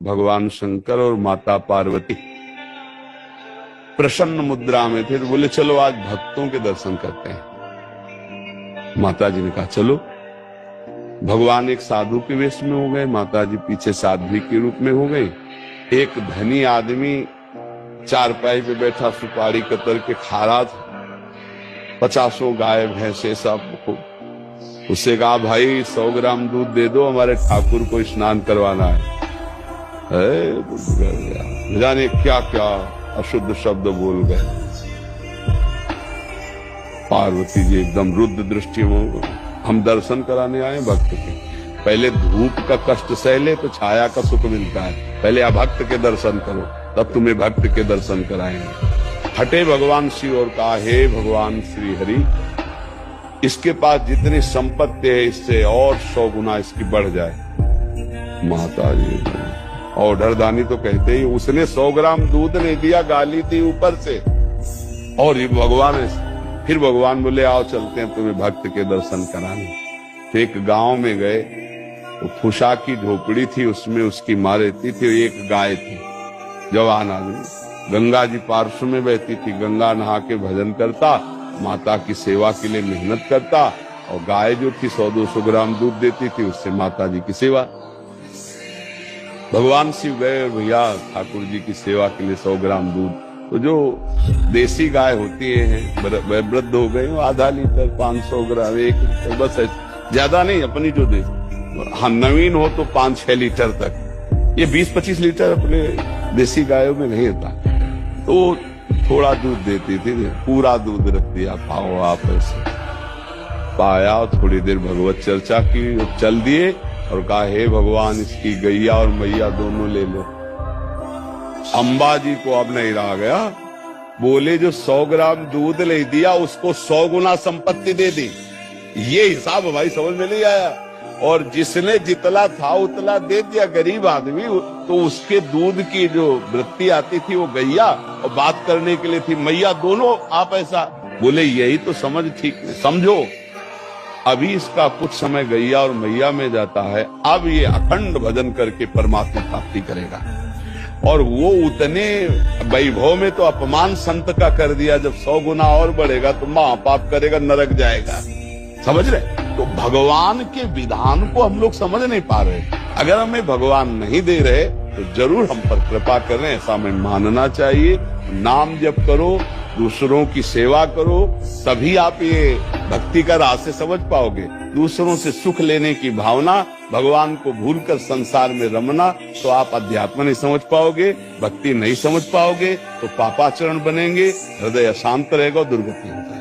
भगवान शंकर और माता पार्वती प्रसन्न मुद्रा में थे, तो बोले चलो आज भक्तों के दर्शन करते हैं। माता जी ने कहा चलो। भगवान एक साधु के वेश में हो गए, माता जी पीछे साध्वी के रूप में हो गई। एक धनी आदमी चारपाई पे बैठा सुपारी कतर के खा रहा था, 50 गाय भैंसे सब। उससे कहा भाई 100 ग्राम दूध दे दो, हमारे ठाकुर को स्नान करवाना है। जाने क्या क्या अशुद्ध शब्द बोल गए। पार्वती जी एकदम रुद्र दृष्टि में, हम दर्शन कराने आए भक्त के। पहले धूप का कष्ट सह ले तो छाया का सुख मिलता है, पहले अभक्त के दर्शन करो तब तुम्हें भक्त के दर्शन कराएंगे। हटे भगवान शिव और कहा हे भगवान श्री हरि, इसके पास जितनी संपत्ति है इससे और 100 गुना इसकी बढ़ जाए। माता जी ऑर्डरदानी तो कहते ही, उसने 100 ग्राम दूध नहीं दिया, गाली थी ऊपर से। और ये भगवान है। फिर भगवान बोले आओ चलते हैं तुम्हें भक्त के दर्शन कराने। तो एक गांव में गए, तो फुसा की झोपड़ी थी, उसमें उसकी माँ रहती थी, एक गाय थी। जवान आदमी गंगा जी पार्श्व में बहती थी, गंगा नहा के भजन करता, माता की सेवा के लिए मेहनत करता, और गाय जो थी 100-200 ग्राम दूध देती थी, उससे माता जी की सेवा। भगवान शिव गए भैया ठाकुर जी की सेवा के लिए 100 ग्राम दूध। तो जो देसी गाय होती है वृद्ध हो गई, आधा लीटर 500 ग्राम 1 लीटर बस है, ज्यादा नहीं। अपनी जो दे हाँ नवीन हो तो 5-6 लीटर तक, ये 20-25 लीटर अपने देसी गायों में नहीं होता। तो थोड़ा दूध देती थी, पूरा दूध रख दिया, पाओ आप ऐसे पाया। थोड़ी देर भगवत चर्चा की, चल दिए और कहा हे भगवान इसकी गैया और मैया दोनों ले लो। अंबा जी को अब नहीं रहा गया, बोले जो 100 ग्राम दूध ले दिया उसको 100 गुना संपत्ति दे दी। ये हिसाब भाई समझ में नहीं आया। और जिसने जितना था उतना दे दिया गरीब आदमी, तो उसके दूध की जो वृत्ति आती थी वो गैया, और बात करने के लिए थी मैया, दोनों आप ऐसा बोले। यही तो समझ ठीक समझो। अभी इसका कुछ समय गैया और मैया में जाता है, अब ये अखंड भजन करके परमात्मा प्राप्ति करेगा। और वो उतने वैभव में तो अपमान संत का कर दिया, जब 100 गुना और बढ़ेगा तो महापाप करेगा, नरक जाएगा। समझ रहे? तो भगवान के विधान को हम लोग समझ नहीं पा रहे। अगर हमें भगवान नहीं दे रहे तो जरूर हम पर कृपा करें, ऐसा हमें मानना चाहिए। नाम जप करो, दूसरों की सेवा करो, तभी आप ये भक्ति का रास्ते समझ पाओगे। दूसरों से सुख लेने की भावना, भगवान को भूलकर संसार में रमना, तो आप अध्यात्म नहीं समझ पाओगे, भक्ति नहीं समझ पाओगे, तो पापाचरण बनेंगे, हृदय अशांत रहेगा, दुर्गति हो जाएगी।